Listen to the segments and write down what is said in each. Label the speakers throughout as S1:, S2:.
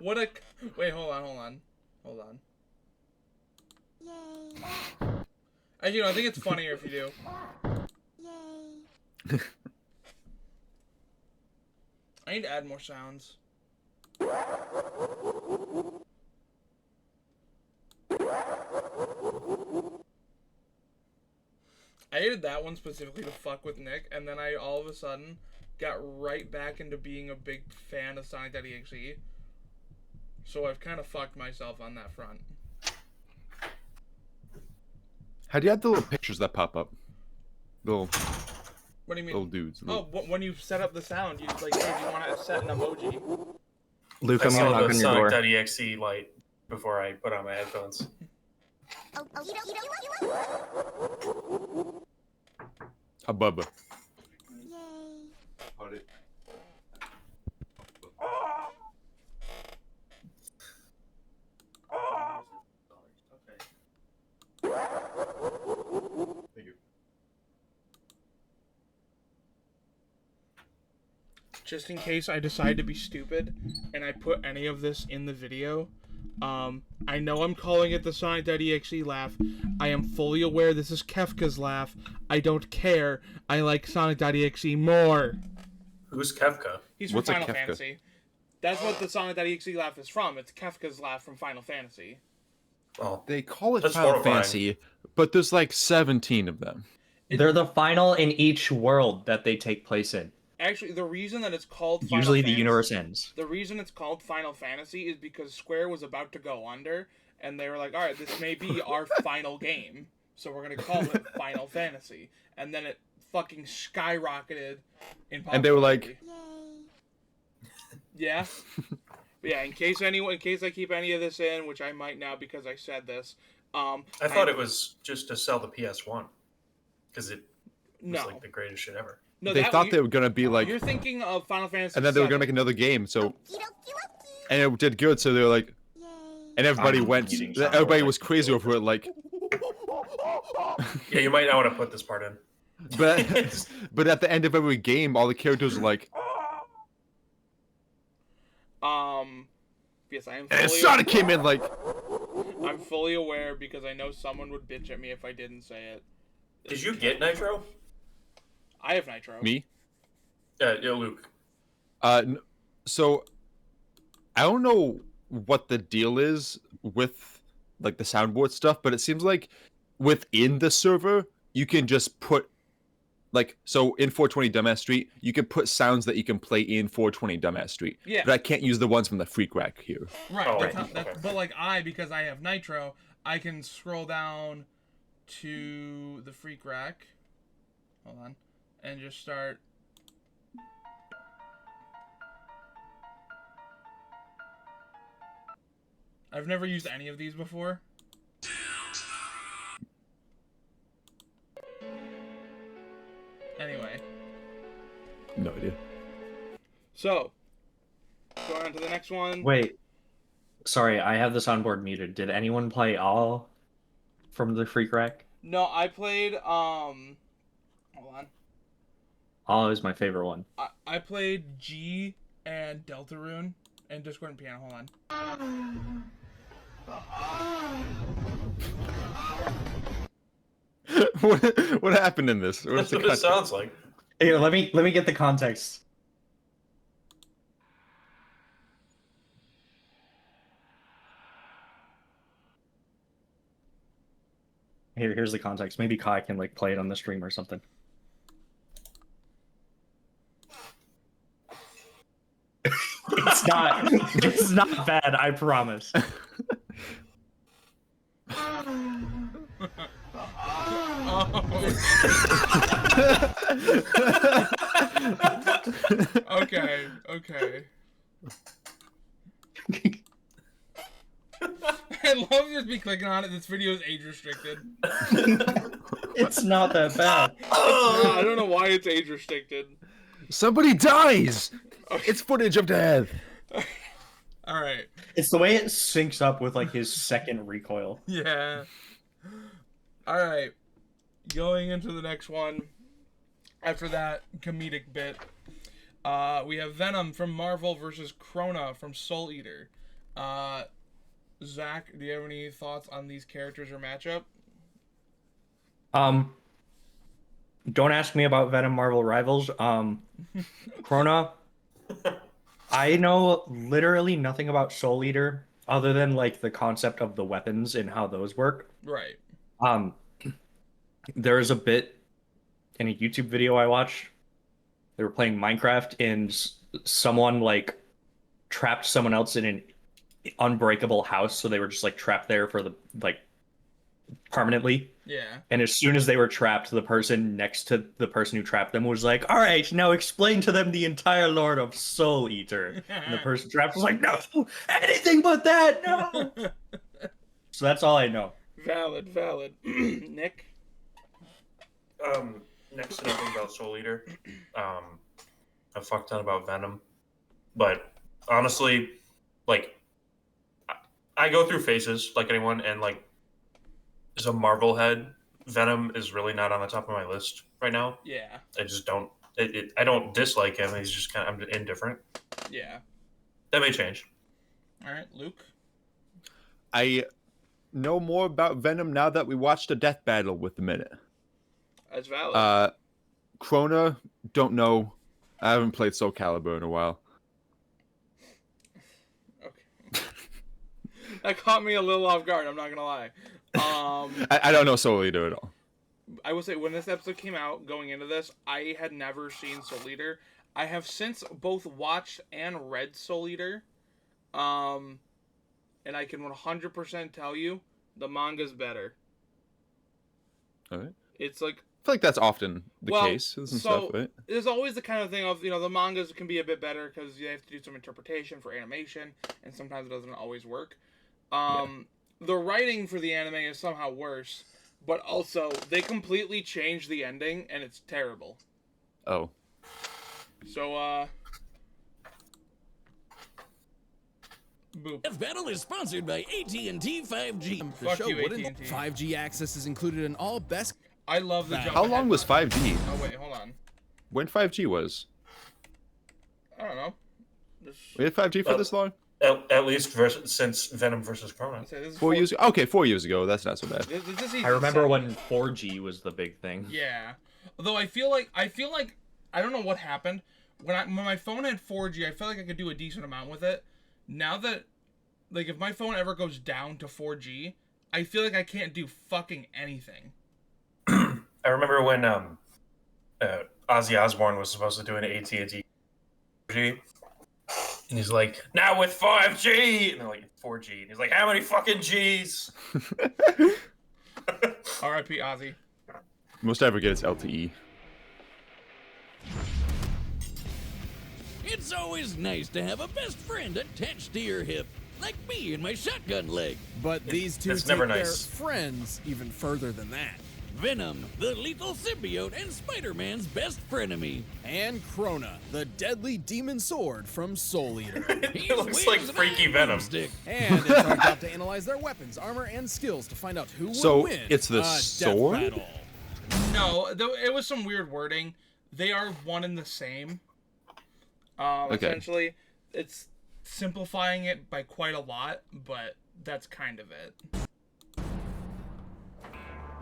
S1: What a... Wait, hold on.
S2: Yay.
S1: Actually, no, I think it's funnier if you do.
S2: Yay.
S1: I need to add more sounds. I added that one specifically to fuck with Nick, and then I all of a sudden got right back into being a big fan of Sonic.exe. So I've kind of fucked myself on that front.
S3: How do you have the little pictures that pop up? Little
S1: What do you mean?
S3: little dudes.
S1: Oh, when you set up the sound, you like, hey, do you want to set an emoji?
S4: Luke,
S5: I
S4: I'm gonna
S5: saw
S4: knock
S5: the
S4: on your door.
S5: Sonic.exe light before I put on my headphones.
S3: A bubba.
S2: Yay.
S3: Thank you.
S1: Just in case I decide to be stupid and I put any of this in the video, I know I'm calling it the Sonic.exe laugh. I am fully aware this is Kefka's laugh. I don't care. I like Sonic.exe more.
S5: Who's Kefka?
S1: He's from
S3: What's a
S1: Final
S3: Kefka?
S1: Fantasy. That's what the Sonic.exe laugh is from. It's Kefka's laugh from Final Fantasy.
S5: Oh,
S3: They call it
S5: That's
S3: Final
S5: horrifying.
S3: Fantasy, but there's like 17 of them.
S4: They're the final in each world that they take place in.
S1: Actually, the reason that it's called Final
S4: Usually the
S1: Fantasy,
S4: universe ends.
S1: the reason it's called Final Fantasy is because Square was about to go under, and they were like, alright, this may be our final game, so we're going to call it Final Fantasy. And then it fucking skyrocketed in popularity.
S3: And they were like,
S2: Yay.
S1: Yeah. But yeah, in case I keep any of this in, which I might now because I said this,
S5: I thought it was just to sell the PS1 because it was
S1: no.
S5: like the greatest shit ever.
S1: No,
S3: they thought they were gonna be like,
S1: You're thinking of Final Fantasy
S3: and then they were
S1: VII.
S3: gonna make another game. So,
S2: Okie dokie dokie.
S3: and it did good. So they were like,
S2: Yay.
S3: and everybody
S5: I'm
S3: went,
S5: eating sound
S3: everybody
S5: more
S3: was
S5: like
S3: crazy over it. Like,
S5: Yeah, you might not want to put this part in.
S3: but but at the end of every game, all the characters were like,
S1: Yes, I am
S3: and
S1: fully
S3: Sonic came in like,
S1: I'm fully aware because I know someone would bitch at me if I didn't say it.
S5: Did you get Nitro?
S1: I have Nitro.
S3: me.
S5: Yeah, Luke.
S3: So I don't know what the deal is with like the soundboard stuff, but it seems like within the server you can just put like, so in 420 Dumbass Street you can put sounds that you can play in 420 Dumbass Street.
S1: Yeah.
S3: But I can't use the ones from the Freak Rack here.
S1: Right.
S5: Oh,
S1: that's
S5: right.
S1: not- that's-
S5: Okay.
S1: But like because I have Nitro, I can scroll down to the Freak Rack. Hold on. And just start. I've never used any of these before. Anyway,
S3: No idea.
S1: so going on to the next one.
S4: Wait. Sorry, I have the soundboard muted. Did anyone play all from the Freak Rack?
S1: No, I played hold on.
S4: All is my favorite one.
S1: I played G and Deltarune and Discord and Piano. Hold on.
S3: what happened in this? What's
S5: That's
S3: the
S5: what it
S3: cut?
S5: sounds like.
S4: Here, let me get the context. Here's the context. Maybe Kai can like play it on the stream or something. It's not bad, I promise.
S1: Okay. I love just be clicking on it. This video is age restricted.
S4: It's not that bad.
S1: I don't know why it's age restricted.
S3: Somebody dies. It's footage of death.
S1: All right.
S4: It's the way it syncs up with like his second recoil.
S1: Yeah. All right. Going into the next one. After that comedic bit, we have Venom from Marvel versus Crona from Soul Eater. Zach, do you have any thoughts on these characters or matchup?
S4: Don't ask me about Venom Marvel Rivals. Crona, I know literally nothing about Soul Eater other than like the concept of the weapons and how those work.
S1: Right.
S4: Um, there is a bit in a YouTube video I watched. They were playing Minecraft and someone like trapped someone else in an unbreakable house, so they were just like trapped there for the like permanently.
S1: Yeah.
S4: And as soon as they were trapped, the person next to the person who trapped them was like, "All right, now explain to them the entire lore of Soul Eater." And the person trapped was like, "No, anything but that, no." So that's all I know.
S1: Valid. Nick?
S5: Next to nothing about Soul Eater. A fuck ton about Venom. But honestly, like, I go through phases like anyone, and like, as a Marvel head, Venom is really not on the top of my list right now.
S1: Yeah.
S5: I just don't. I don't dislike him. He's just kind of I'm indifferent.
S1: Yeah.
S5: That may change.
S1: All right, Luke?
S3: I know more about Venom now that we watched a death battle with the Minute.
S1: That's valid.
S3: Crona, don't know. I haven't played Soul Calibur in a while.
S1: Okay. That caught me a little off guard, I'm not gonna lie.
S3: I don't know Soul Eater at all.
S1: I will say, when this episode came out, going into this, I had never seen Soul Eater. I have since both watched and read Soul Eater. And I can 100% tell you, the manga's better.
S3: Alright.
S1: It's like...
S3: I feel like that's often the case with some stuff, right?
S1: There's always the kind of thing of, the mangas can be a bit better because you have to do some interpretation for animation, and sometimes it doesn't always work. The writing for the anime is somehow worse, but also, they completely changed the ending, and it's terrible.
S3: Oh.
S1: So, boop.
S6: This battle is sponsored by AT&T 5G.
S1: Fuck you,
S6: wouldn't-
S1: AT&T.
S7: 5G access is included in all best.
S1: I love the jump
S3: How long
S1: ahead
S3: was
S1: button.
S3: 5G?
S1: Oh, wait, hold on.
S3: When 5G was?
S1: I don't know.
S3: We had 5G for this long?
S5: At least since Venom versus Crona.
S1: This is
S3: 4 years ago? Okay, 4 years ago. That's not so bad.
S1: This is season
S4: I remember
S1: 7.
S4: when 4G was the big thing.
S1: Yeah. Although I feel like I don't know what happened when my phone had 4G. I felt like I could do a decent amount with it. Now that, like, if my phone ever goes down to 4G, I feel like I can't do fucking anything.
S5: I remember when Ozzy Osbourne was supposed to do an AT&T 4G, and he's like, "Now with 5G," and they're like, "4G," and he's like, "How many fucking G's?"
S1: R.I.P. Ozzy.
S3: Most I ever get is LTE.
S6: It's always nice to have a best friend attached to your hip, like me and my shotgun leg.
S7: But these two
S5: it's
S7: take
S5: never
S7: their
S5: nice.
S7: friends even further than that.
S6: Venom, the lethal symbiote and Spider-Man's best frenemy.
S7: And Crona, the deadly demon sword from Soul Eater.
S5: It looks like freaky Venom.
S6: Stick.
S7: And it's our job to analyze their weapons, armor, and skills to find out who will
S3: So,
S7: win.
S3: it's the
S7: a death
S3: sword?
S7: battle.
S1: No, though it was some weird wording. They are one and the same.
S3: Okay.
S1: Essentially, it's simplifying it by quite a lot, but that's kind of it.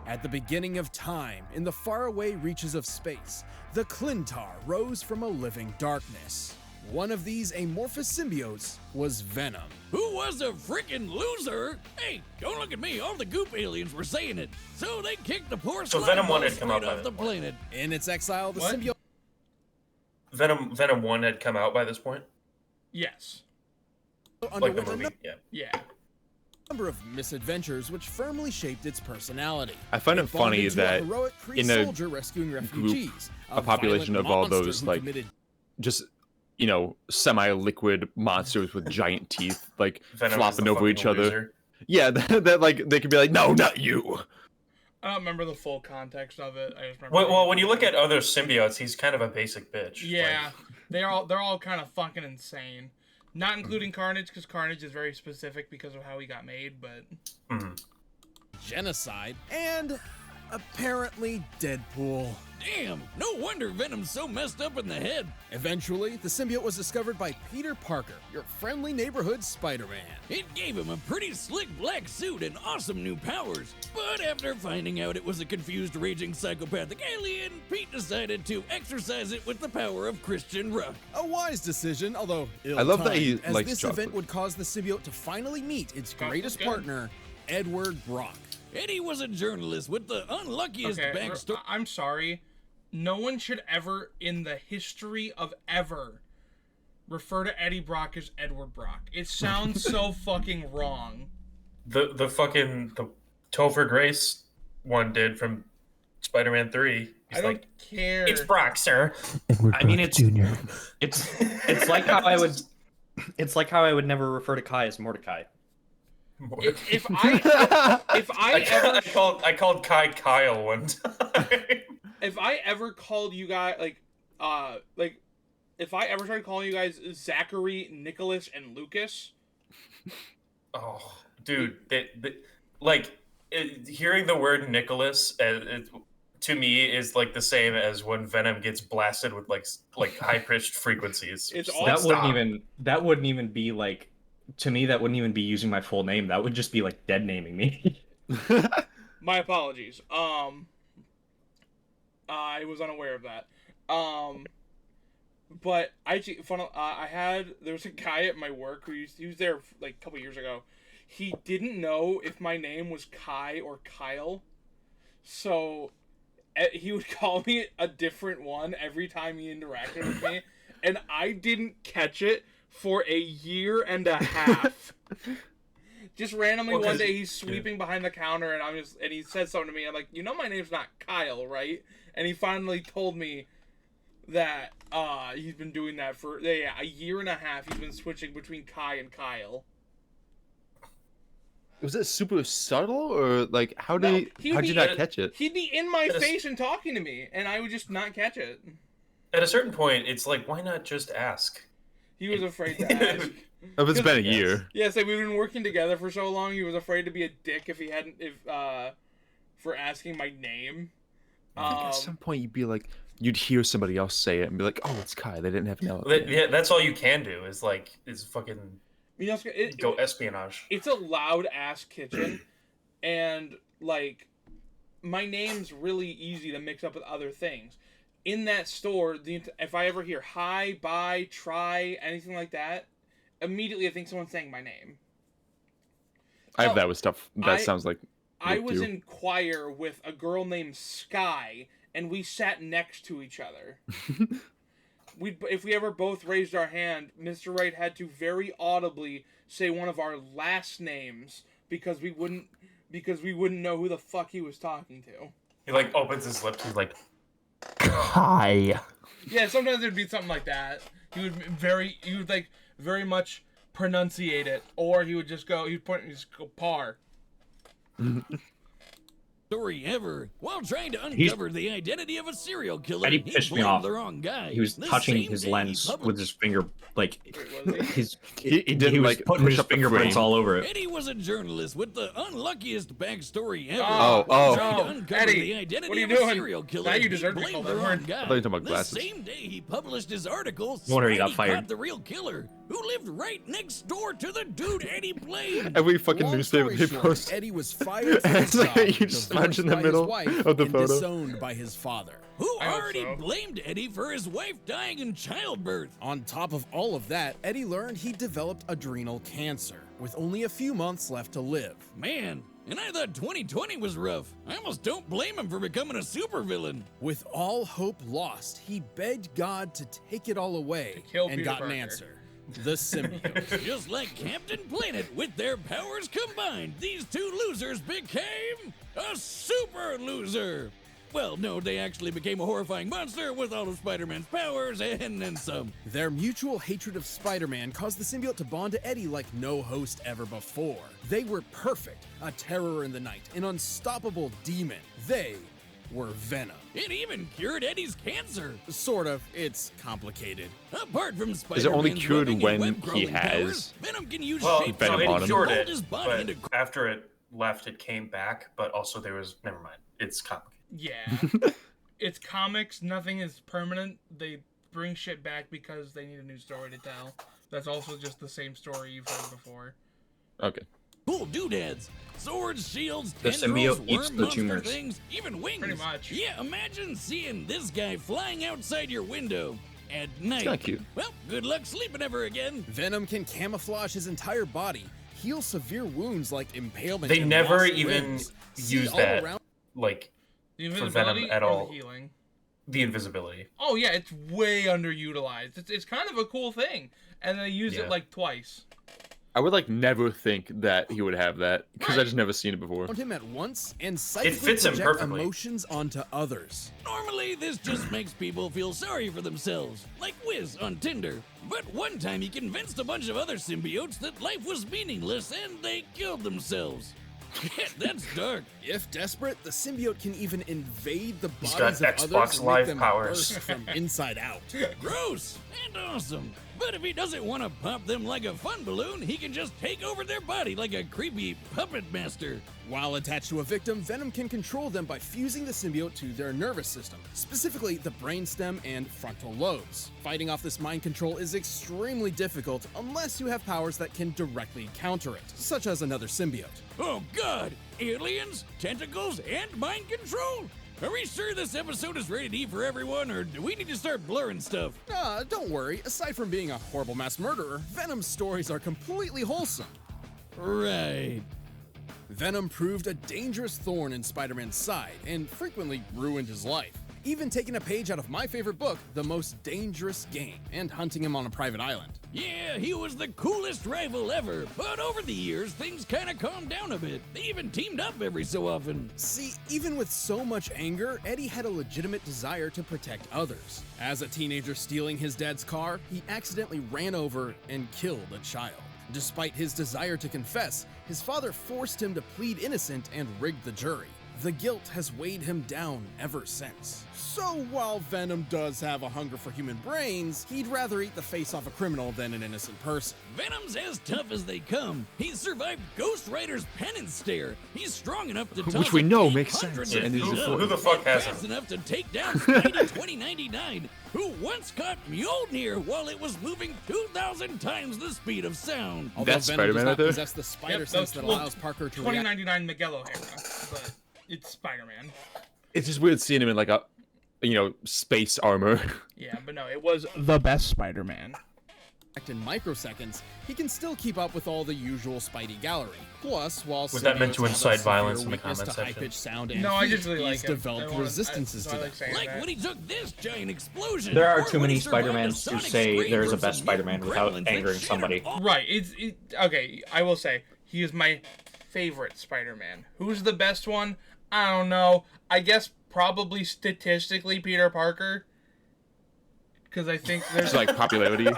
S7: At the beginning of time, in the faraway reaches of space, the Clintar rose from a living darkness. One of these amorphous symbiotes was Venom.
S6: Who was a freaking loser? Hey, don't look at me. All the goop aliens were saying it. So they kicked the poor
S5: So
S6: slime
S5: Venom
S6: ball
S5: 1 had come
S6: straight
S5: out by
S6: off the
S5: this point.
S6: planet.
S7: In its exile, the
S1: What?
S7: symbiote
S5: Venom 1 had come out by this point,
S1: Yes.
S5: like the
S7: underwent a
S5: movie. Yeah.
S1: Yeah.
S7: number of misadventures which firmly shaped its personality.
S3: I find it
S7: Evolved
S3: funny
S7: into
S3: that
S7: a heroic Kree
S3: in a
S7: soldier rescuing refugees,
S3: a population
S7: violent
S3: of all
S7: monster
S3: those,
S7: who
S3: like,
S7: committed
S3: just, semi-liquid monsters with giant teeth, like,
S5: Venom is
S3: flopping
S5: the
S3: over
S5: fucking
S3: each other.
S5: loser.
S3: Yeah, that, like, they could be like, no, not you.
S1: I don't remember the full context of it. I just remember.
S5: Well, when you look at other symbiotes, he's kind of a basic bitch.
S1: Yeah,
S5: Like,
S1: they're all kind of fucking insane. Not including Carnage, because Carnage is very specific because of how he got made. But
S5: mhm.
S7: genocide and Apparently, Deadpool.
S6: Damn, no wonder Venom's so messed up in the head.
S7: Eventually, the symbiote was discovered by Peter Parker, your friendly neighborhood Spider-Man.
S6: It gave him a pretty slick black suit and awesome new powers. But after finding out it was a confused, raging, psychopathic alien, Pete decided to exercise it with the power of Christian Rock.
S7: A wise decision, although ill-timed,
S3: I love that he
S7: as
S3: likes
S7: this
S3: chocolate.
S7: event would cause the symbiote to finally meet its greatest
S1: good.
S7: partner, Edward Brock.
S6: Eddie was a journalist with the unluckiest backstory.
S1: I'm sorry. No one should ever, in the history of ever, refer to Eddie Brock as Edward Brock. It sounds so fucking wrong.
S5: The Topher Grace one did from Spider-Man 3. He's
S1: I don't
S5: like,
S1: care.
S5: it's Brock, sir.
S4: I mean, it's like how I would. It's like how I would never refer to Kai as Mordecai.
S1: If I ever
S5: I called Kai Kyle one time.
S1: if I ever called you guys if I ever started calling you guys Zachary, Nicholas, and Lucas,
S5: Oh, dude, hearing the word Nicholas to me is like the same as when Venom gets blasted with like high pitched frequencies.
S1: It's
S5: Just
S1: all-
S5: like,
S4: That wouldn't even be like, to me, that wouldn't even be using my full name. That would just be like dead naming me.
S1: my apologies. I was unaware of that. But there was a guy at my work he was there like a couple years ago. He didn't know if my name was Kai or Kyle, so he would call me a different one every time he interacted with me, and I didn't catch it for a year and a half. Just randomly one day he's sweeping behind the counter and he said something to me. I'm like, you know my name's not Kyle, right? And he finally told me that he's been doing that for a year and a half. He's been switching between Kai and Kyle.
S3: Was it super subtle, or like how'd you not catch it?
S1: He'd be in my face and talking to me, and I would just not catch it.
S5: at a certain point, it's like, why not just ask?
S1: He was afraid to ask.
S3: If it's been a year.
S1: Yeah, so we've been working together for so long. He was afraid to be a dick for asking my name.
S3: I think at some point you'd hear somebody else say it and be like, "Oh, it's Kai." They didn't have an L.
S5: Yeah, that's all you can do is fucking go espionage.
S1: It's a loud ass kitchen, and like my name's really easy to mix up with other things. In that store, if I ever hear hi, bye, try, anything like that, immediately I think someone's saying my name.
S3: I have that with stuff. That sounds like.
S1: I was in choir with a girl named Sky, and we sat next to each other. If we ever both raised our hand, Mr. Wright had to very audibly say one of our last names because we wouldn't know who the fuck he was talking to.
S5: He like opens his lips. He's like, "Hi."
S1: Yeah, sometimes there'd be something like that. He would very much pronunciate it, or he would just go par.
S6: Story ever. While trying to uncover the identity of a serial killer,
S4: Eddie
S6: he
S4: pissed me
S6: blamed
S4: off.
S6: the wrong guy.
S4: He was
S6: The
S4: touching
S6: same
S4: his
S6: day
S4: lens
S6: he
S4: with his finger, like
S3: He didn't
S4: he was
S3: like
S4: putting
S3: push
S4: his
S3: up the
S4: fingerprints
S3: frame.
S4: all over it.
S6: Eddie was a journalist with the unluckiest backstory ever.
S3: Oh,
S6: While trying to
S1: no.
S6: uncover
S1: Eddie,
S6: the identity
S1: what are you
S6: of a
S1: doing?
S6: serial killer,
S1: Now you
S6: he
S1: deserve to be
S6: blamed
S1: called
S6: the
S1: that
S6: wrong
S1: word.
S6: guy.
S3: I thought you were talking about
S6: The
S3: glasses.
S6: same day he published his article,
S4: No wonder he got
S6: Spidey
S4: fired.
S6: caught the real killer, who lived right next door to the dude Eddie played.
S3: Every fucking
S7: Long
S3: newspaper
S7: story
S3: they
S7: short,
S3: post.
S7: Eddie was fired from
S3: It's
S7: his
S3: like
S7: job,
S3: you just
S7: divorced
S3: imagine the
S7: by his
S3: middle
S7: wife,
S3: of the
S7: and
S3: photo.
S7: disowned by his father.
S6: Who
S1: I hope
S6: already
S1: so.
S6: blamed Eddie for his wife dying in childbirth.
S7: On top of all of that, Eddie learned he developed adrenal cancer, with only a few months left to live.
S6: Man, and I thought 2020 was rough. I almost don't blame him for becoming a supervillain.
S7: With all hope lost, he begged God to take it all away
S1: kill
S7: and
S1: Peter
S7: got an
S1: Parker.
S7: answer. The symbiote.
S6: Just like Captain Planet, with their powers combined, these two losers became a super loser. Well, no, they actually became a horrifying monster with all of Spider-Man's powers and then some.
S7: Their mutual hatred of Spider-Man caused the symbiote to bond to Eddie like no host ever before. They were perfect, a terror in the night, an unstoppable demon. They were Venom.
S6: It even cured Eddie's cancer.
S7: Sort of, it's complicated.
S6: Apart from Spider-Man's
S3: Is it only cured
S6: webbing and
S3: when
S6: web-crawling
S3: he has-
S6: powers, Venom can use
S5: Well,
S6: shape-shifting
S3: Venom on
S5: it
S3: him?
S5: cured
S6: mold
S5: it,
S6: his body
S5: but
S6: into
S5: after it left, it came back. But also there was never mind. it's complicated.
S1: Yeah. It's comics. Nothing is permanent. They bring shit back because they need a new story to tell. That's also just the same story you've heard before.
S3: Okay.
S6: Cool doodads. Swords, shields,
S4: The
S6: tendrils,
S4: symbiote eats
S6: worm
S4: the
S6: monster
S4: tumors.
S6: things, even wings.
S1: Pretty much.
S6: Yeah, imagine seeing this guy flying outside your window at night.
S3: It's kind of cute.
S6: Well, good luck sleeping ever again.
S7: Venom can camouflage his entire body, heal severe wounds like impalement.
S5: They
S7: and
S5: never
S7: lost
S5: even
S7: limbs, see
S5: use
S7: all
S5: that,
S7: around-
S5: like,
S1: The
S5: For
S1: invisibility
S5: Venom at
S1: or
S5: all.
S1: the healing?
S5: the invisibility.
S1: Oh yeah, it's way underutilized. It's kind of a cool thing, and they use
S5: Yeah.
S1: it like twice.
S3: I would like never think that he would have that because I just never seen it before.
S7: him at once and psychically
S5: fits him
S7: project
S5: perfectly.
S7: emotions onto others.
S6: Normally, this just makes people feel sorry for themselves, like Wiz on Tinder. But one time he convinced a bunch of other symbiotes that life was meaningless and they killed themselves. That's dark.
S7: If desperate, the symbiote can even invade the
S5: He's
S7: bodies
S5: got
S7: of
S5: Xbox
S7: others and
S5: Live
S7: make them
S5: powers.
S7: burst from inside out.
S6: Gross and awesome. But if he doesn't want to pop them like a fun balloon, he can just take over their body like a creepy puppet master.
S7: While attached to a victim, Venom can control them by fusing the symbiote to their nervous system, specifically the brainstem and frontal lobes. Fighting off this mind control is extremely difficult unless you have powers that can directly counter it, such as another symbiote.
S6: Oh god, aliens, tentacles, and mind control? Are we sure this episode is rated E for everyone, or do we need to start blurring stuff?
S7: Don't worry, aside from being a horrible mass murderer, Venom's stories are completely wholesome.
S6: Right.
S7: Venom proved a dangerous thorn in Spider-Man's side and frequently ruined his life. Even taking a page out of my favorite book, The Most Dangerous Game, and hunting him on a private island.
S6: Yeah, he was the coolest rival ever, but over the years, things kinda calmed down a bit. They even teamed up every so often.
S7: See, even with so much anger, Eddie had a legitimate desire to protect others. As a teenager stealing his dad's car, he accidentally ran over and killed a child. Despite his desire to confess, his father forced him to plead innocent and rigged the jury. The guilt has weighed him down ever since. So while Venom does have a hunger for human brains, he'd rather eat the face off a criminal than an innocent person.
S6: Venom's as tough as they come. He's survived Ghost Rider's penance stare. He's strong enough to
S3: Which
S6: toss
S3: we
S6: a
S3: know
S6: tank
S3: makes
S6: hundreds
S3: sense.
S6: of
S3: And
S6: feet
S3: he's
S6: up.
S5: who the fuck
S6: And
S5: hasn't?
S6: fast enough to take down Spidey 2099, who once caught Mjolnir while it was moving 2,000 times the speed of sound.
S7: Although
S3: That's
S7: Venom does
S3: Spider-Man
S7: not
S3: right there?
S7: possess the spider sense that allows Parker to react.
S1: 2099 Miguel O'Hara, but it's Spider-Man.
S3: It's just weird seeing him in like a, space armor.
S1: Yeah, but no, it was the best Spider-Man.
S7: In microseconds, he can still keep up with all the usual Spidey gallery. Plus, while
S5: Was that meant to
S7: symbiotes have a
S5: incite
S7: severe
S5: violence in the
S7: weakness
S5: comment
S7: to
S5: section?
S7: high-pitched sound and
S1: No, I
S7: heat,
S1: just really like
S7: he's
S1: him.
S7: developed resistances
S1: I
S7: to
S1: like
S7: them.
S1: saying
S6: Like
S1: that.
S6: when he took this giant explosion.
S4: There are
S6: or
S4: too
S6: when
S4: many
S6: he survived a
S4: Spider-Mans to
S6: sonic
S4: say
S6: scream
S4: there is a
S6: from
S4: best
S6: some
S4: Spider-Man
S6: mutant
S4: without
S6: gremlins that
S4: angering
S6: shattered
S4: somebody.
S6: all-
S1: Right, okay, I will say, he is my favorite Spider-Man. Who's the best one? I don't know. I guess probably statistically Peter Parker. Because I think there's...
S3: It's like popularity.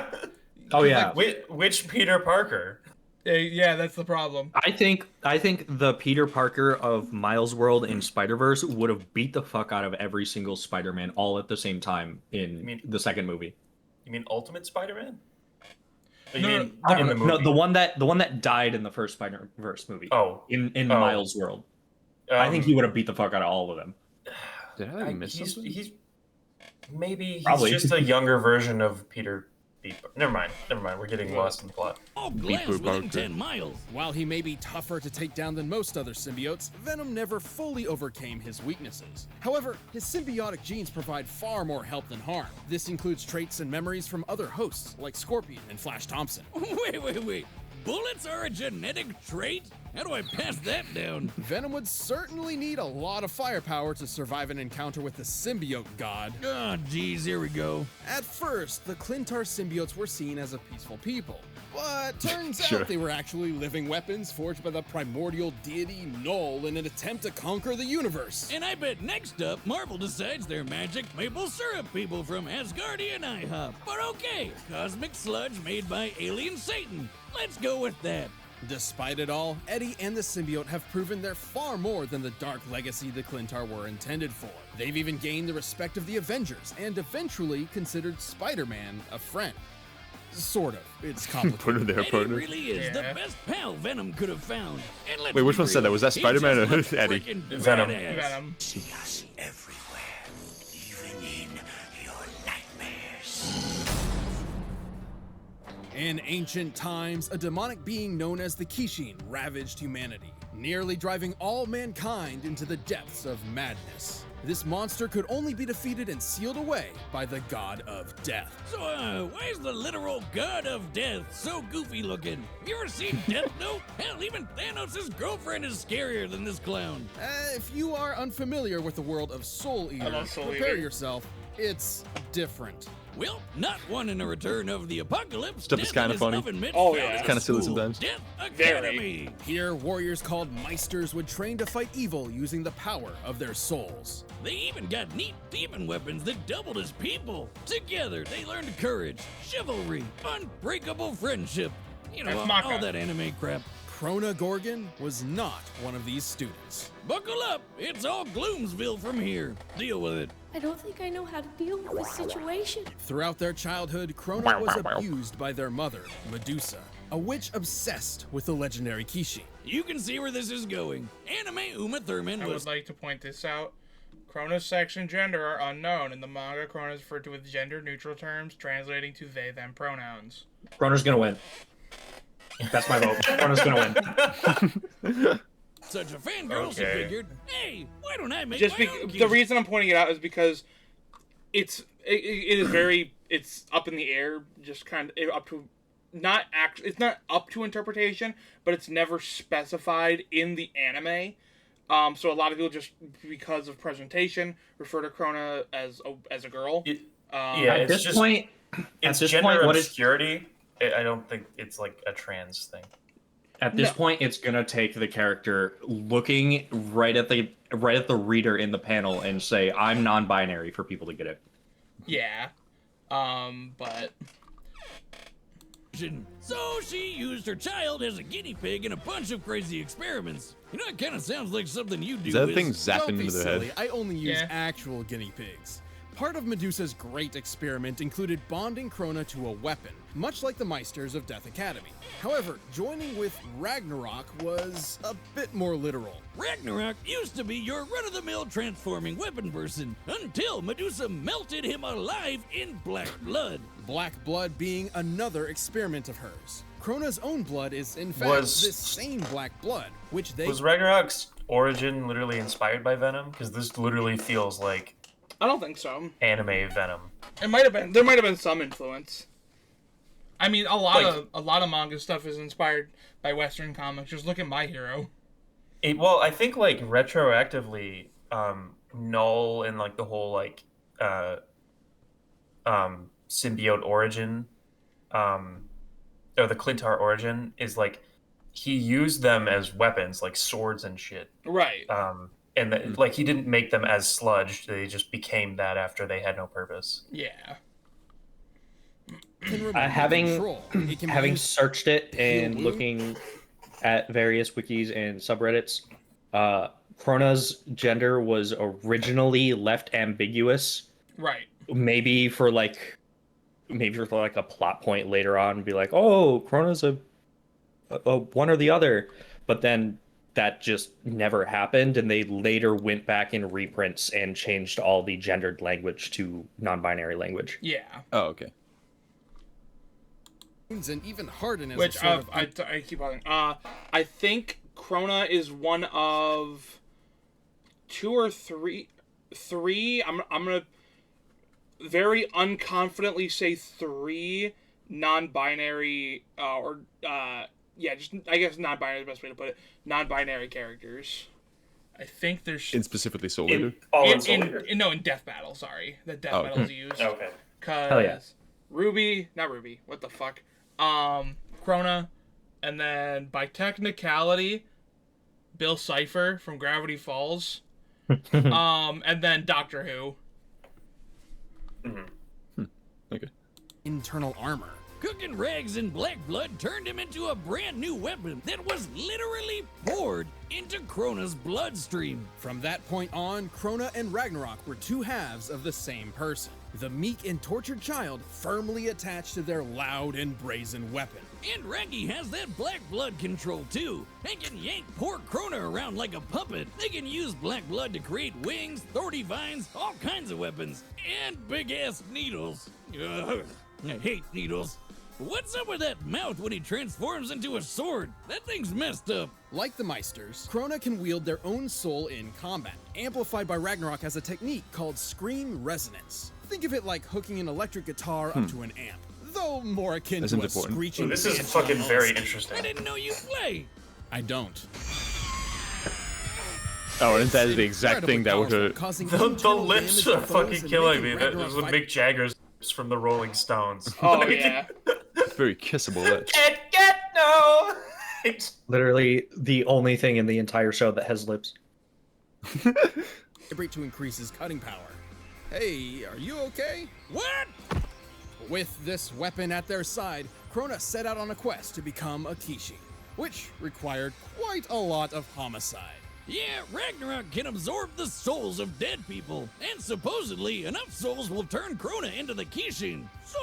S4: Oh yeah.
S5: Which Peter Parker?
S1: yeah, that's the problem.
S4: I think the Peter Parker of Miles World in Spider-Verse would have beat the fuck out of every single Spider-Man all at the same time in
S5: mean-
S4: the second movie.
S5: You mean Ultimate Spider-Man? Or
S1: No,
S5: you
S1: no,
S5: mean
S1: no,
S5: in the movie?
S4: No, the one that died in the first Spider-Verse movie.
S5: Oh.
S4: In
S5: Oh.
S4: Miles World. I think he would have beat the fuck out of all of them.
S3: Did I miss something?
S5: He's maybe he's
S4: Probably.
S5: just a younger version of Peter. Never mind. We're getting lost in the plot.
S6: All
S3: Beat
S6: glass
S3: Peter
S6: within
S3: Parker.
S6: 10 miles.
S7: While he may be tougher to take down than most other symbiotes, Venom never fully overcame his weaknesses. However, his symbiotic genes provide far more help than harm. This includes traits and memories from other hosts, like Scorpion and Flash Thompson.
S6: Wait. Bullets are a genetic trait? How do I pass that down?
S7: Venom would certainly need a lot of firepower to survive an encounter with the symbiote god.
S6: Oh, geez, here we go.
S7: At first, the Clintar symbiotes were seen as a peaceful people. But turns
S3: Sure.
S7: out they were actually living weapons forged by the primordial deity Null in an attempt to conquer the universe.
S6: And I bet next up, Marvel decides they're magic maple syrup people from Asgardian IHOP. But okay, cosmic sludge made by alien Satan. Let's go with that.
S7: Despite it all, Eddie and the symbiote have proven they're far more than the dark legacy the Clintar were intended for. They've even gained the respect of the Avengers and eventually considered Spider-Man a friend. Sort of. It's
S3: Partner
S7: complicated.
S3: there,
S6: Eddie
S3: partner.
S6: really is
S1: Yeah.
S6: the best pal Venom could have found. And let's
S3: Wait, which
S6: be
S3: one said that?
S6: real,
S3: Was that
S6: he
S3: Spider-Man or
S6: just looks
S3: Eddie?
S6: freaking
S5: Venom.
S6: badass.
S1: Venom.
S8: See us everywhere, even in your nightmares.
S7: In ancient times, a demonic being known as the Kishin ravaged humanity, nearly driving all mankind into the depths of madness. This monster could only be defeated and sealed away by the god of death.
S6: So, why is the literal god of death so goofy looking? You ever seen Death Note? Hell, even Thanos' girlfriend is scarier than this clown.
S7: If you are unfamiliar with the world of Soul Eater,
S1: love Soul
S7: prepare
S1: Eater.
S7: yourself. It's different.
S6: Well, not wanting a return of the apocalypse.
S3: Stuff is
S6: Death
S3: kinda
S6: and his
S3: funny.
S6: oven mitts
S1: Oh,
S6: founded
S1: yeah.
S6: a
S3: It's kinda silly
S6: school,
S3: sometimes.
S6: Death
S1: Very.
S6: Academy.
S7: Here, warriors called Meisters would train to fight evil using the power of their souls.
S6: They even got neat demon weapons that doubled as people. Together, they learned courage, chivalry, unbreakable friendship. You know,
S1: That's
S6: all
S1: Maka.
S6: that anime crap.
S7: Crona Gorgon was not one of these students.
S6: Buckle up, it's all Gloomsville from here. Deal with it.
S9: I don't think I know how to deal with this situation.
S7: Throughout their childhood, Crona was abused by their mother, Medusa, a witch obsessed with the legendary Kishin.
S6: You can see where this is going. Anime Uma Thurman
S1: I
S6: was
S1: would like to point this out. Crona's sex and gender are unknown. In the manga, Crona is referred to with gender-neutral terms, translating to they/them pronouns.
S4: Crona's gonna win. That's my vote. Crona's gonna win.
S6: such a fangirl, she
S5: Okay.
S6: figured, hey, why don't I make
S1: Just
S6: my own
S1: the
S6: Kishin?
S1: reason I'm pointing it out is because it is very it's up in the air, just kind of up to it's not up to interpretation, but it's never specified in the anime. So a lot of people just because of presentation refer to Crona as a girl.
S5: Yeah,
S4: At
S5: it's
S4: this
S5: just
S4: point,
S5: it's
S4: this
S5: gender
S4: point, what is-
S5: obscurity. I don't think it's like a trans thing.
S4: at this
S1: No.
S4: point, it's gonna take the character looking right at the reader in the panel and say, "I'm non-binary" for people to get it.
S1: Yeah. But
S6: So she used her child as a guinea pig in a bunch of crazy experiments. You know, it kind of sounds like something you do.
S3: Is that
S6: Wiz.
S3: thing
S7: Don't
S3: zapping
S7: be
S3: into their
S7: silly.
S3: head?
S7: I only use
S1: Yeah.
S7: actual guinea pigs. Part of Medusa's great experiment included bonding Crona to a weapon, much like the Meisters of Death Academy. However, joining with Ragnarok was a bit more literal.
S6: Ragnarok used to be your run-of-the-mill transforming weapon person until Medusa melted him alive in black blood.
S7: Black blood being another experiment of hers. Crona's own blood is, in fact,
S5: Was-
S7: this same black blood, which they
S5: Was Ragnarok's origin literally inspired by Venom? Because this literally feels like
S1: I don't think so.
S5: anime Venom.
S1: It might have been. There might have been some influence. I mean, a lot
S5: Like-
S1: of manga stuff is inspired by Western comics. Just look at My Hero.
S5: Well, I think like retroactively, Null and like the whole like symbiote origin, or the Clintar origin is like he used them as weapons, like swords and shit.
S1: Right.
S5: And like he didn't make them as sludge; they just became that after they had no purpose.
S1: Yeah.
S7: can remove
S4: Having
S7: control. It can be
S4: having
S7: used-
S4: searched it and
S7: Heal
S4: looking at various wikis and subreddits, Crona's gender was originally left ambiguous.
S1: Right.
S4: Maybe for like a plot point later on, be like, oh, Crona's a one or the other, but then that just never happened, and they later went back in reprints and changed all the gendered language to non-binary language.
S1: Yeah.
S3: Oh, okay.
S7: and even harden as
S1: Which
S7: a sort of
S1: I keep on. I think Crona is one of two or three. I'm gonna very unconfidently say three non-binary just I guess non-binary is the best way to put it. Non-binary characters. I think there's
S3: In specifically Soul Eater?
S1: in Death Battle. Sorry, that Death
S3: Oh.
S1: Battle's used.
S5: Okay.
S4: Hell yeah.
S1: Cause not Ruby. What the fuck? Crona, and then by technicality, Bill Cipher from Gravity Falls, and then Doctor Who.
S3: Okay.
S7: internal armor.
S6: Cooking rags and black blood turned him into a brand new weapon that was literally poured into Crona's bloodstream.
S7: From that point on, Crona and Ragnarok were two halves of the same person. the meek and tortured child firmly attached to their loud and brazen weapon.
S6: And Raggy has that black blood control too. They can yank poor Crona around like a puppet. They can use black blood to create wings, thorny vines, all kinds of weapons, and big ass needles. Ugh, I hate needles. What's up with that mouth when he transforms into a sword? That thing's messed up.
S7: Like the Meisters, Crona can wield their own soul in combat. Amplified by Ragnarok has a technique called scream resonance. Think of it like hooking an electric guitar up to an amp, though more akin
S3: That's
S7: to a
S3: important.
S7: screeching.
S5: This is
S7: banshee
S5: fucking very
S7: husky.
S5: interesting.
S6: I didn't know you play.
S7: I don't.
S3: Oh, and that is the exact thing that would
S7: Incredibly
S3: hurt.
S7: powerful, causing
S5: The
S7: internal
S5: lips
S7: damage
S5: are
S7: to foes
S5: fucking
S7: and
S5: killing me.
S7: making
S5: That
S7: Ragnarok
S5: was with
S7: fight-
S5: Mick Jagger's lips from the Rolling Stones.
S1: Oh yeah.
S3: Very kissable lips.
S5: Get no.
S4: Literally the only thing in the entire show that has lips.
S7: vibrate to increase his cutting power. Hey, are you okay?
S6: What?
S7: With this weapon at their side, Crona set out on a quest to become a Kishi, which required quite a lot of homicide.
S6: Yeah, Ragnarok can absorb the souls of dead people, and supposedly enough souls will turn Crona into the Kishin. So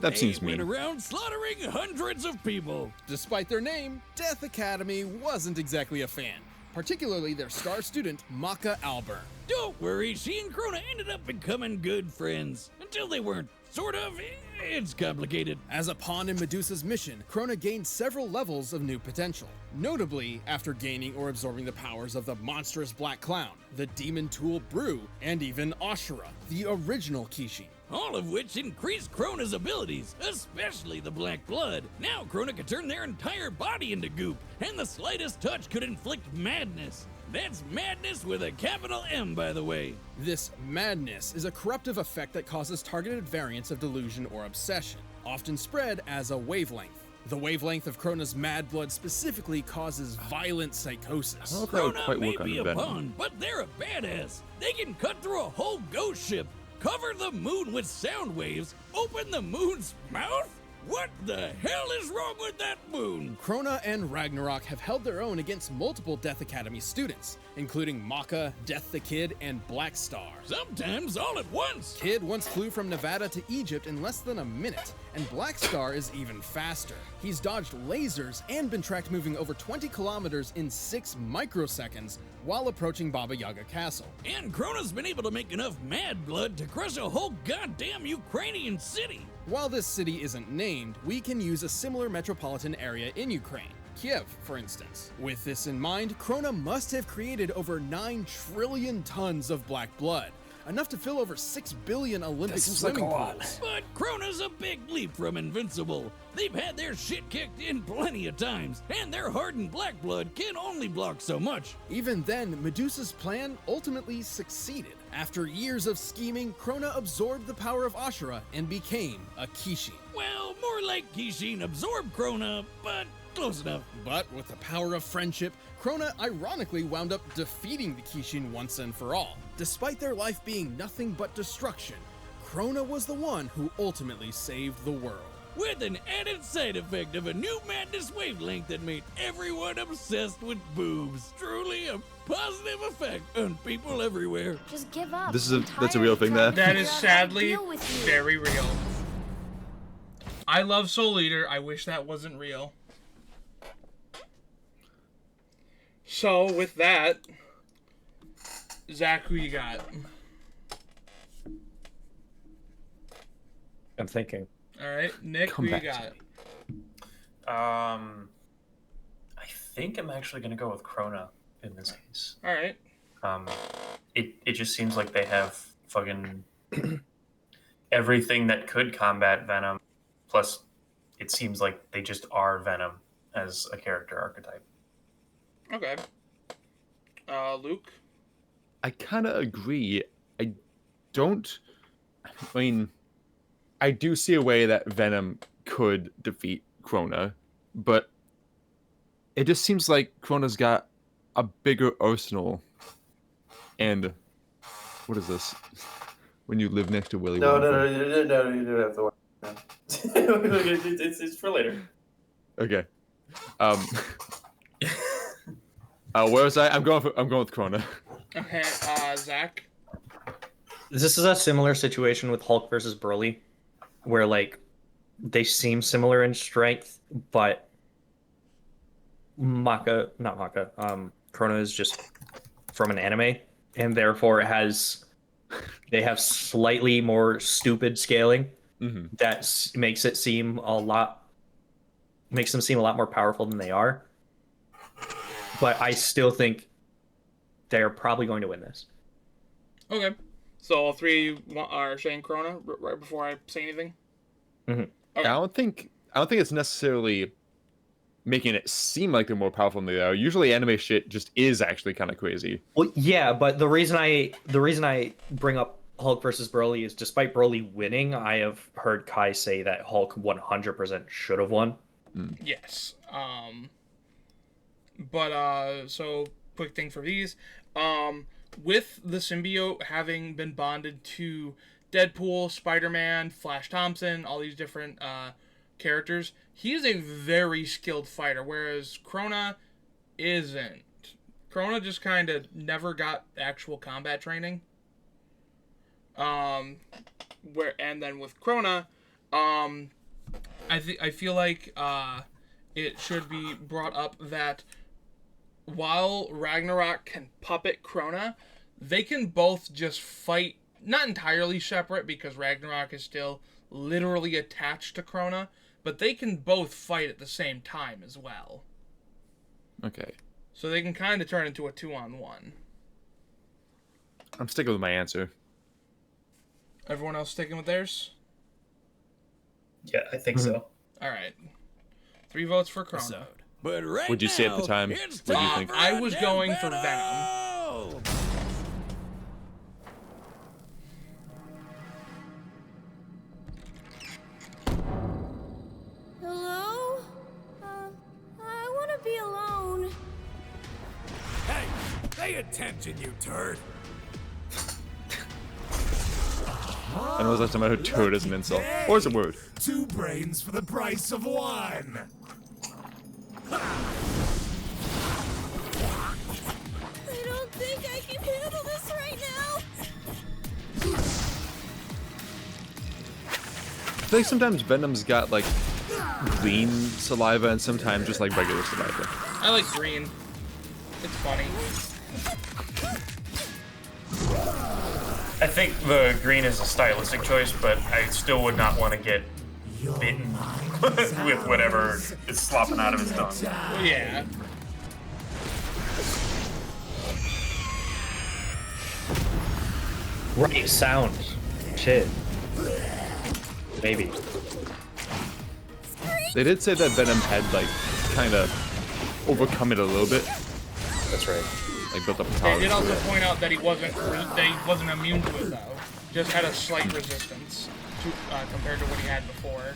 S3: That
S6: they
S3: seems
S6: went
S3: mean.
S6: around slaughtering hundreds of people.
S7: Despite their name, Death Academy wasn't exactly a fan, particularly their star student, Maka Alburn.
S6: Don't worry, she and Crona ended up becoming good friends. Until they weren't. Sort of. It's complicated.
S7: As a pawn in Medusa's mission, Crona gained several levels of new potential, notably after gaining or absorbing the powers of the monstrous Black Clown, the demon tool Brew, and even Ashura, the original Kishin.
S6: All of which increased Crona's abilities, especially the black blood. Now Crona could turn their entire body into goop, and the slightest touch could inflict madness. That's madness with a capital M, by the way.
S7: This madness is a corruptive effect that causes targeted variants of delusion or obsession, often spread as a wavelength. The wavelength of Crona's mad blood specifically causes violent psychosis.
S3: I don't know if that would
S6: Crona
S3: quite
S6: may
S3: work on
S6: be a
S3: Venom.
S6: pawn, but they're a badass. They can cut through a whole ghost ship, cover the moon with sound waves, open the moon's mouth? What the hell is wrong with that moon?
S7: Crona and Ragnarok have held their own against multiple Death Academy students, including Maka, Death the Kid, and Black Star.
S6: Sometimes all at once.
S7: Kid once flew from Nevada to Egypt in less than a minute, and Black Star is even faster. He's dodged lasers and been tracked moving over 20 kilometers in 6 microseconds while approaching Baba Yaga Castle.
S6: And Crona's been able to make enough mad blood to crush a whole goddamn Ukrainian city.
S7: While this city isn't named, we can use a similar metropolitan area in Ukraine. Kiev, for instance. With this in mind, Crona must have created over 9 trillion tons of black blood, enough to fill over 6 billion Olympic swimming pools.
S6: But Crona's a big leap from invincible. They've had their shit kicked in plenty of times, and their hardened black blood can only block so much.
S7: Even then, Medusa's plan ultimately succeeded. After years of scheming, Crona absorbed the power of Ashura and became a Kishin.
S6: Well, more like Kishin absorbed Crona, but close enough.
S7: But with the power of friendship, Crona ironically wound up defeating the Kishin once and for all. Despite their life being nothing but destruction, Crona was the one who ultimately saved the world.
S6: With an added side effect of a new madness wavelength that made everyone obsessed with boobs. Truly a positive effect on people everywhere.
S2: Just give up.
S3: This is
S2: I'm
S3: that's a
S2: tired
S3: real
S2: of
S3: thing
S2: trying
S3: there.
S2: to
S1: That
S2: figure
S1: is
S2: out how to
S1: sadly
S2: deal with you.
S1: very real. I love Soul Eater. I wish that wasn't real. So, with that, Zach, who you got?
S4: I'm thinking.
S1: All right, Nick,
S3: Come
S1: who you
S3: back to
S1: got?
S5: I think I'm actually gonna go with Crona in this case.
S1: All right.
S5: It just seems like they have fucking everything that could combat Venom. Plus, it seems like they just are Venom as a character archetype.
S1: Okay. Luke?
S3: I kind of agree. I don't. I mean, I do see a way that Venom could defeat Crona, but it just seems like Crona's got a bigger arsenal. And what is this? When you live next to Willy
S5: No,
S3: Wonka.
S5: no, you don't have to worry. It's for later.
S3: Okay. Where was I? I'm going with Crona.
S1: Okay, Zach?
S4: This is a similar situation with Hulk versus Broly, where like they seem similar in strength, but Crona is just from an anime, and therefore they have slightly more stupid scaling that makes them seem a lot more powerful than they are. But I still think they're probably going to win this.
S1: Okay. So all three of you are saying Crona right before I say anything?
S3: I
S1: Okay.
S3: don't think it's necessarily making it seem like they're more powerful than they are. Usually anime shit just is actually kind of crazy.
S4: Well, yeah, but the reason I bring up Hulk versus Broly is despite Broly winning, I have heard Kai say that Hulk 100% should have won.
S1: Yes. So quick thing for these. With the symbiote having been bonded to Deadpool, Spider-Man, Flash Thompson, all these different characters, he is a very skilled fighter, whereas Crona isn't. Crona just kind of never got actual combat training. And then with Crona, I feel like it should be brought up that while Ragnarok can puppet Crona, they can both just fight, not entirely separate because Ragnarok is still literally attached to Crona, but they can both fight at the same time as well.
S3: Okay.
S1: So they can kind of turn into a 2-on-1.
S3: I'm sticking with my answer.
S1: Everyone else sticking with theirs?
S4: Yeah, I think so.
S1: All right. 3 votes for Crona.
S6: But right
S3: What'd you say at the
S6: now,
S3: time?
S6: it's
S3: What do you
S6: time
S3: think?
S6: for
S1: I
S6: a
S1: was
S6: death
S1: going for
S6: battle!
S2: Hello? I want to be alone.
S8: Hey, pay attention, you turd.
S3: I know it's last time I heard turd as an insult. Or as a word.
S8: 2 brains for the price of 1.
S2: I don't think I can handle this right now.
S3: I feel like sometimes Venom's got like green saliva and sometimes just like regular saliva.
S1: I like green. It's funny.
S5: I think the green is a stylistic choice, but I still would not want to get bitten with whatever is slopping out of his tongue.
S1: Well, yeah.
S4: Right sound. Shit. Maybe.
S3: They did say that Venom had like kind of overcome it a little bit.
S4: That's right.
S3: Like built up a
S1: They
S3: tolerance
S1: did
S3: to
S1: also
S3: it.
S1: point out that he wasn't immune to it though. Just had a slight resistance to compared to what he had before.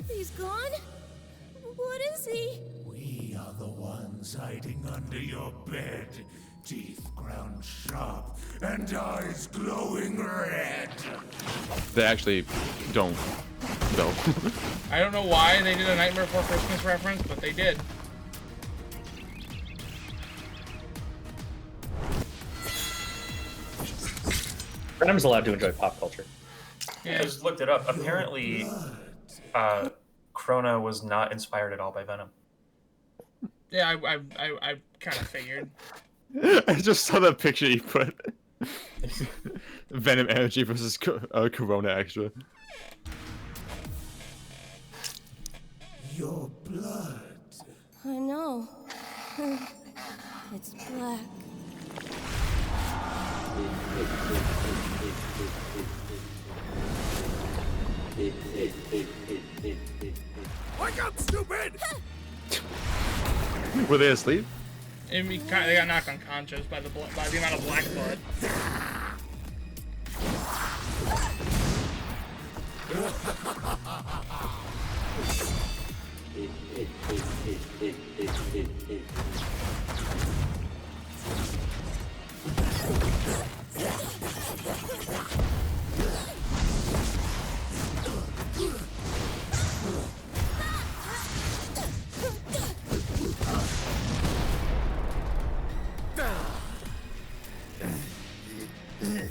S2: He's gone? What is he?
S8: We are the ones hiding under your bed. Teeth ground sharp and eyes glowing red.
S3: They actually don't though.
S1: I don't know why they did a Nightmare Before Christmas reference, but they did.
S4: Venom's allowed to enjoy pop culture.
S5: I just looked it up. Apparently, Crona was not inspired at all by Venom.
S1: Yeah, I kind of figured.
S3: I just saw that picture you put. Venom energy versus Corona extra.
S8: Your blood.
S2: I know. It's black.
S8: Wake up, stupid!
S3: Were they asleep?
S1: And they got knocked unconscious by the amount of black blood.
S3: Can't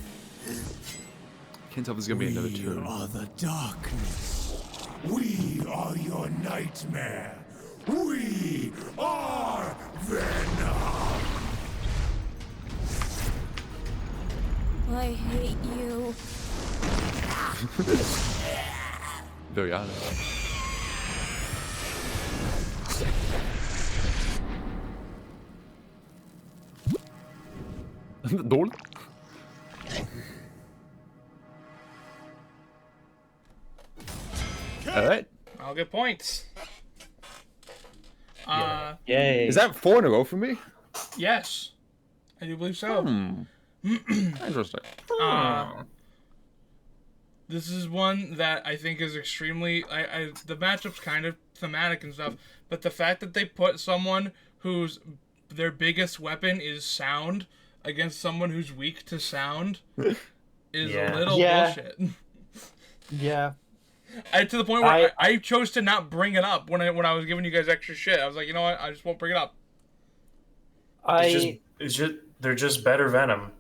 S3: tell if there's gonna be another
S8: We
S3: turn.
S8: are the darkness. We are your nightmare. We are Venom.
S9: I hate you.
S3: Very honest. Door? Alright.
S1: I'll get points.
S4: Yay.
S3: Is that 4 in a row for me?
S1: Yes. I do believe so.
S3: Interesting.
S1: This is one that I think is extremely... the matchup's kind of thematic and stuff, but the fact that they put someone whose their biggest weapon is sound against someone who's weak to sound is a little bullshit.
S4: Yeah.
S1: To the point where I chose to not bring it up when I was giving you guys extra shit. I was like, you know what? I just won't bring it up.
S5: They're just better Venom.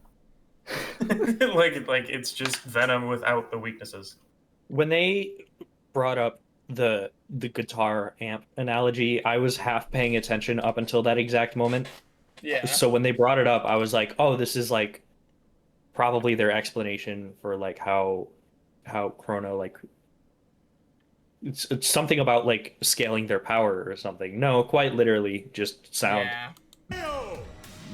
S5: like it's just Venom without the weaknesses.
S4: When they brought up the guitar amp analogy, I was half paying attention up until that exact moment.
S1: Yeah.
S4: So when they brought it up, I was like, oh, this is like probably their explanation for like how Crona like it's something about like scaling their power or something. No, quite literally just sound.
S1: Yeah.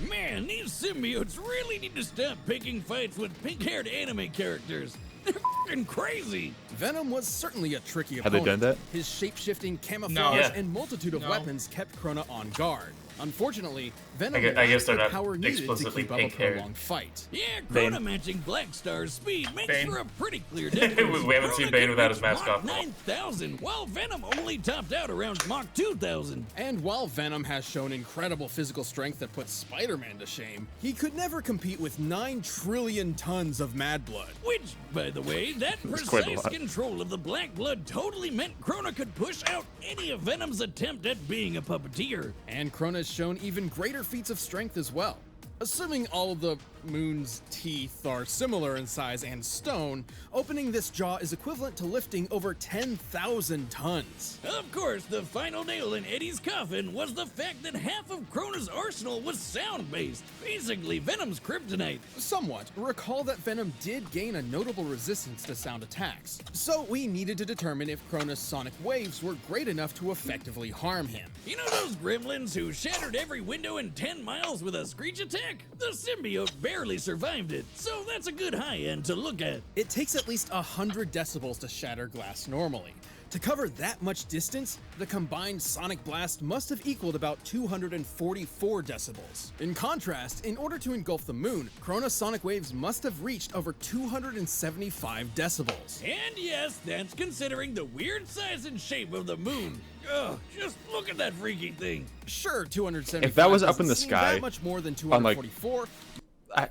S6: Man, these symbiotes really need to stop picking fights with pink-haired anime characters. They're f***ing crazy.
S7: Venom was certainly a tricky
S3: Have they
S7: opponent.
S3: done that?
S7: His shape-shifting camouflage
S1: No.
S5: Yeah.
S7: and multitude of
S1: No.
S7: weapons kept Crona on guard. Unfortunately, Venom
S5: I guess
S7: lacked
S5: they're
S7: the
S5: not
S7: power needed to
S5: explicitly
S7: keep up a
S5: pink-haired.
S7: prolonged fight.
S6: Yeah,
S4: Bane.
S6: Crona matching Black Star's speed makes
S1: Bane.
S6: for a pretty clear difference.
S5: We haven't seen
S6: Crona
S5: Bane
S6: can
S5: without his
S6: reach
S5: mask
S6: Mach
S5: off.
S6: 9,000, while Venom only topped out around Mach 2,000.
S7: And while Venom has shown incredible physical strength that puts Spider-Man to shame, he could never compete with 9 trillion tons of Mad Blood.
S6: Which, by the way, that
S3: quite a
S6: precise
S3: lot.
S6: control of the black blood totally meant Crona could push out any of Venom's attempt at being a puppeteer.
S7: And Crona's shown even greater feats of strength as well. Assuming all of the Moon's teeth are similar in size and stone, opening this jaw is equivalent to lifting over 10,000 tons.
S6: Of course, the final nail in Eddie's coffin was the fact that half of Crona's arsenal was sound-based, basically Venom's kryptonite.
S7: Somewhat. Recall that Venom did gain a notable resistance to sound attacks, so we needed to determine if Crona's sonic waves were great enough to effectively harm him.
S6: You know those gremlins who shattered every window in 10 miles with a screech attack? The symbiote barely survived it, so that's a good high end to look at.
S7: It takes at least 100 decibels to shatter glass normally. To cover that much distance, the combined sonic blast must have equaled about 244 decibels. In contrast, in order to engulf the Moon, Crona's sonic waves must have reached over 275 decibels.
S6: And yes, that's considering the weird size and shape of the Moon. Ugh, just look at that freaky thing.
S7: Sure, 275
S3: If that was up
S7: doesn't
S3: in the
S7: seem
S3: sky,
S7: that much more than
S3: on, like,
S7: 244.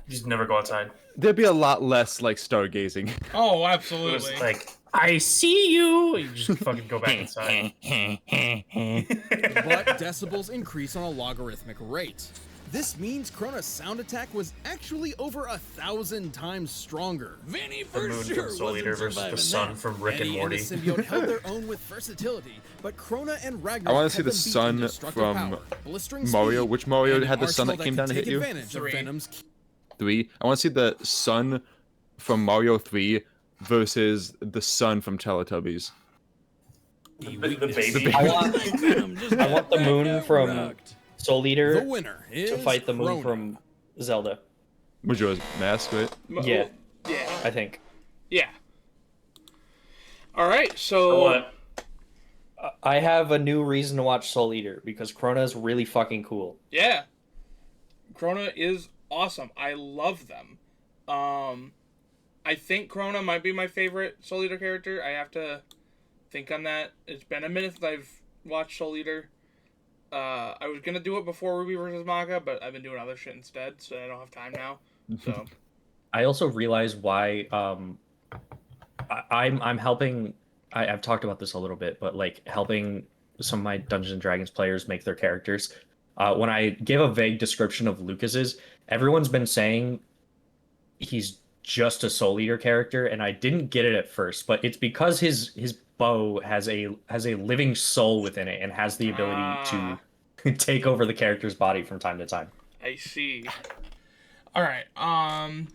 S5: Just never go outside.
S3: There'd be a lot less like stargazing.
S1: Oh,
S5: It was
S1: absolutely.
S5: like, I see you. You just fucking go back inside.
S7: But decibels increase on a logarithmic rate. This means Crona's sound attack was actually over 1,000 times stronger.
S6: Vanny
S5: The
S6: for
S5: Moon
S6: sure
S5: from Soul
S6: wasn't
S5: Eater versus
S6: surviving
S5: the Sun
S6: that.
S5: from Rick and
S7: Eddie and the
S5: Morty.
S7: symbiote held their own with versatility, but Crona and Ragnarok
S3: I want to see
S7: had
S3: the
S7: them beat in
S3: sun
S7: destructive
S3: from
S7: power, blistering
S3: Mario.
S7: speed,
S3: Which Mario
S7: and an
S3: had the sun
S7: arsenal
S3: that came down to
S7: could
S3: hit
S7: take
S3: you?
S7: advantage of
S1: 3.
S7: Venom's
S3: 3. I want to see the sun from Mario 3 versus the sun from Teletubbies.
S5: The baby.
S4: I want
S6: Venom just
S4: I want the
S6: got
S4: Moon from
S6: rocked.
S4: Soul
S7: The
S4: Eater
S7: winner is
S4: to fight the Moon
S7: Crona.
S4: from Zelda.
S3: Majora's Mask, right?
S4: Yeah,
S1: Yeah.
S4: I think.
S1: Yeah. All right,
S5: For
S1: so
S5: what?
S4: I have a new reason to watch Soul Eater because Crona is really fucking cool.
S1: yeah, Crona is awesome. I love them. I think Crona might be my favorite Soul Eater character. I have to think on that. It's been a minute since I've watched Soul Eater. I was gonna do it before Ruby versus Maka, but I've been doing other shit instead, so I don't have time now. So
S4: I also realize why I'm helping. I've talked about this a little bit, but like helping some of my Dungeons and Dragons players make their characters. When I give a vague description of Lucas's, everyone's been saying he's just a Soul Eater character, and I didn't get it at first, but it's because his bow has a living soul within it and has the ability to take over the character's body from time to time.
S1: I see. All right.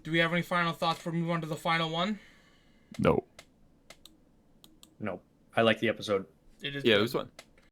S1: Do we have any final thoughts before we move on to the final one?
S3: No.
S4: No, I like the episode.
S1: It is.
S3: Yeah,
S1: good.
S3: it was fun.